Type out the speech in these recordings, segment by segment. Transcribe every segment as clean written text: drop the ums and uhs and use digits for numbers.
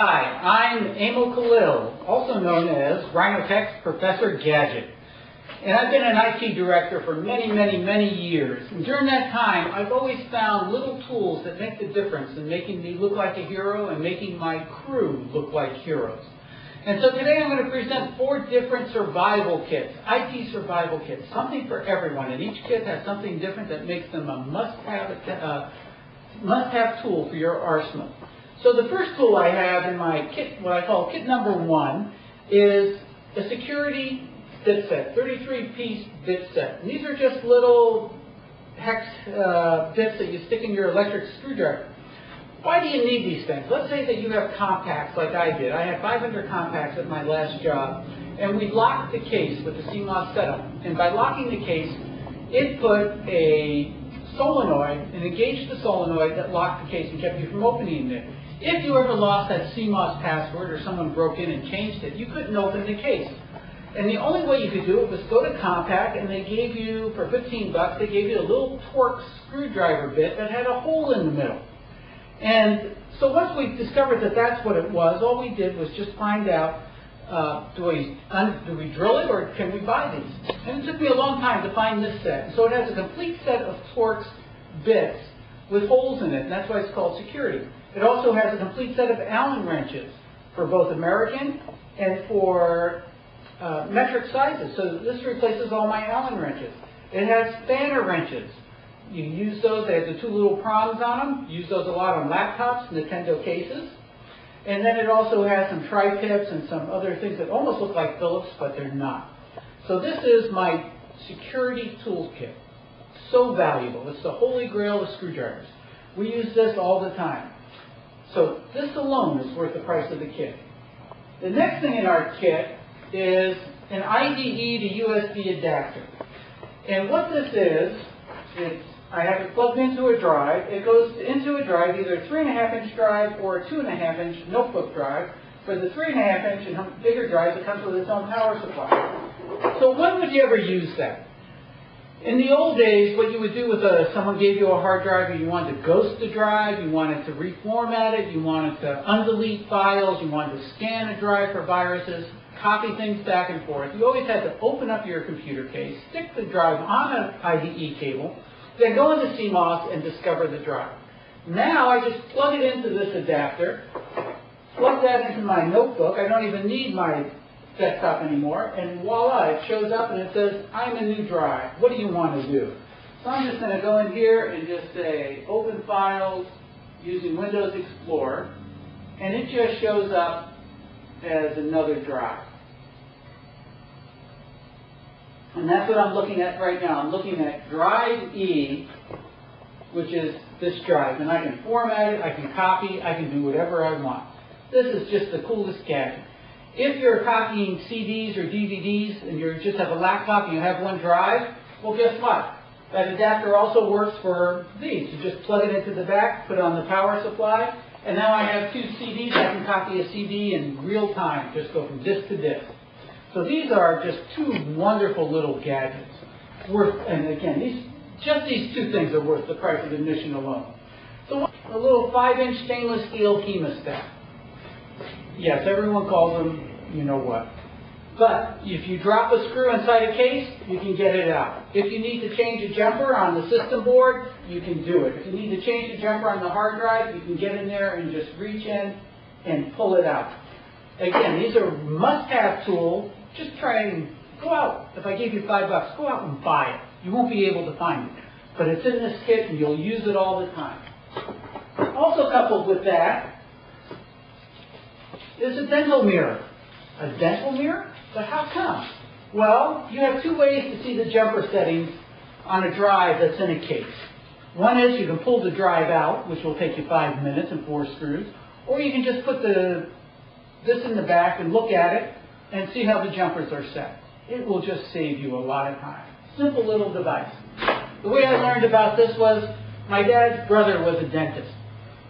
Hi, I'm Emil Khalil, also known as Rhinotech's Professor Gadget. And I've been an IT director for many years. And during that time, I've always found little tools that make the difference in making me look like a hero and making my crew look like heroes. And so today I'm going to present 4 different survival kits, IT survival kits, something for everyone. And each kit has something different that makes them a must-have tool for your arsenal. So the first tool I have in my kit, what I call kit number 1, is a security bit set, 33-piece bit set. And these are just little hex bits that you stick in your electric screwdriver. Why do you need these things? Let's say that you have compacts like I did. I had 500 compacts at my last job, and we locked the case with the CMOS setup. And by locking the case, it put a solenoid and engaged the solenoid that locked the case and kept you from opening it. If you ever lost that CMOS password or someone broke in and changed it, you couldn't open the case. And the only way you could do it was go to Compaq, and they gave you, for 15 bucks, they gave you a little Torx screwdriver bit that had a hole in the middle. And so once we discovered that that's what it was, all we did was just find out, do we drill it or can we buy these? And it took me a long time to find this set. So it has a complete set of Torx bits with holes in it, and that's why it's called security. It also has a complete set of Allen wrenches for both American and for metric sizes. So this replaces all my Allen wrenches. It has spanner wrenches. You use those, they have the 2 little prongs on them. Use those a lot on laptops, Nintendo cases. And then it also has some tri-tips and some other things that almost look like Phillips, but they're not. So this is my security toolkit. So valuable. It's the holy grail of screwdrivers. We use this all the time. So this alone is worth the price of the kit. The next thing in our kit is an IDE to USB adapter. And what this is, I have it plugged into a drive. It goes into a drive, either a 3.5-inch drive or a 2.5-inch notebook drive. For the 3.5-inch and bigger drive, it comes with its own power supply. So when would you ever use that? In the old days, what you would do with someone gave you a hard drive and you wanted to ghost the drive, you wanted to reformat it, you wanted to undelete files, you wanted to scan a drive for viruses, copy things back and forth. You always had to open up your computer case, stick the drive on an IDE cable, then go into CMOS and discover the drive. Now I just plug it into this adapter, plug that into my notebook. I don't even need my desktop anymore, and voila, it shows up and it says, I'm a new drive. What do you want to do? So I'm just going to go in here and just say, open files using Windows Explorer, and it just shows up as another drive. And that's what I'm looking at right now. I'm looking at Drive E, which is this drive. And I can format it, I can copy, I can do whatever I want. This is just the coolest gadget. If you're copying CDs or DVDs and you just have a laptop and you have one drive, well, guess what? That adapter also works for these. You just plug it into the back, put it on the power supply, and now I have 2 CDs. I can copy a CD in real time, just go from disc to disc. So these are just 2 wonderful little gadgets. And again, these 2 things are worth the price of admission alone. So a little 5-inch stainless steel hemostat. Yes, everyone calls them, you know what. But if you drop a screw inside a case, you can get it out. If you need to change a jumper on the system board, you can do it. If you need to change a jumper on the hard drive, you can get in there and just reach in and pull it out. Again, these are must-have tools. Just try and go out. If I gave you $5, go out and buy it. You won't be able to find it. But it's in this kit and you'll use it all the time. Also coupled with that is a dental mirror. A dental mirror? But how come? Well, you have 2 ways to see the jumper settings on a drive that's in a case. One is you can pull the drive out, which will take you 5 minutes and 4 screws. Or you can just put this in the back and look at it and see how the jumpers are set. It will just save you a lot of time. Simple little device. The way I learned about this was my dad's brother was a dentist.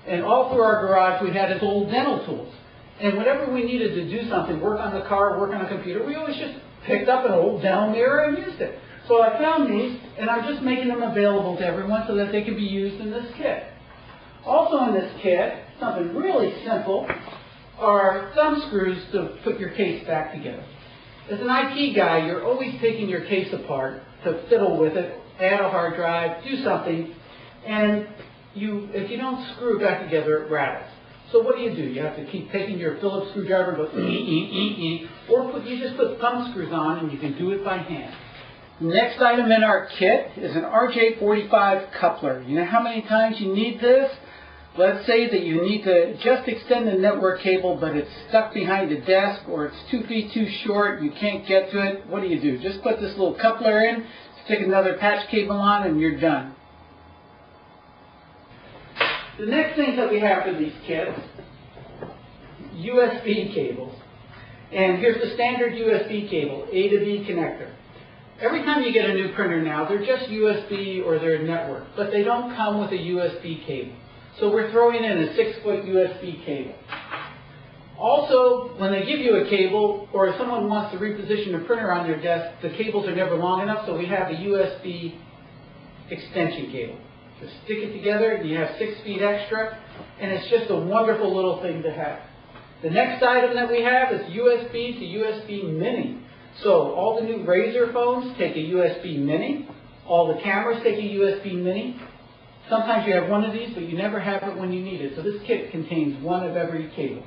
And all through our garage we had his old dental tools. And whenever we needed to do something, work on the car, work on a computer, we always just picked up an old dental mirror and used it. So I found these, and I'm just making them available to everyone so that they can be used in this kit. Also in this kit, something really simple, are thumb screws to put your case back together. As an IT guy, you're always taking your case apart to fiddle with it, add a hard drive, do something, and if you don't screw it back together, it rattles. So what do? You have to keep taking your Phillips screwdriver and go or you just put thumb screws on and you can do it by hand. Next item in our kit is an RJ45 coupler. You know how many times you need this? Let's say that you need to just extend the network cable, but it's stuck behind the desk or it's 2 feet too short, you can't get to it. What do? Just put this little coupler in, stick another patch cable on, and you're done. The next thing that we have for these kits, USB cables. And here's the standard USB cable, A to B connector. Every time you get a new printer now, they're just USB or they're network, but they don't come with a USB cable. So we're throwing in a 6-foot USB cable. Also, when they give you a cable, or if someone wants to reposition a printer on their desk, the cables are never long enough, so we have a USB extension cable. Just stick it together, and you have 6 feet extra, and it's just a wonderful little thing to have. The next item that we have is USB to USB Mini. So all the new Razr phones take a USB Mini. All the cameras take a USB Mini. Sometimes you have one of these, but you never have it when you need it. So this kit contains one of every cable.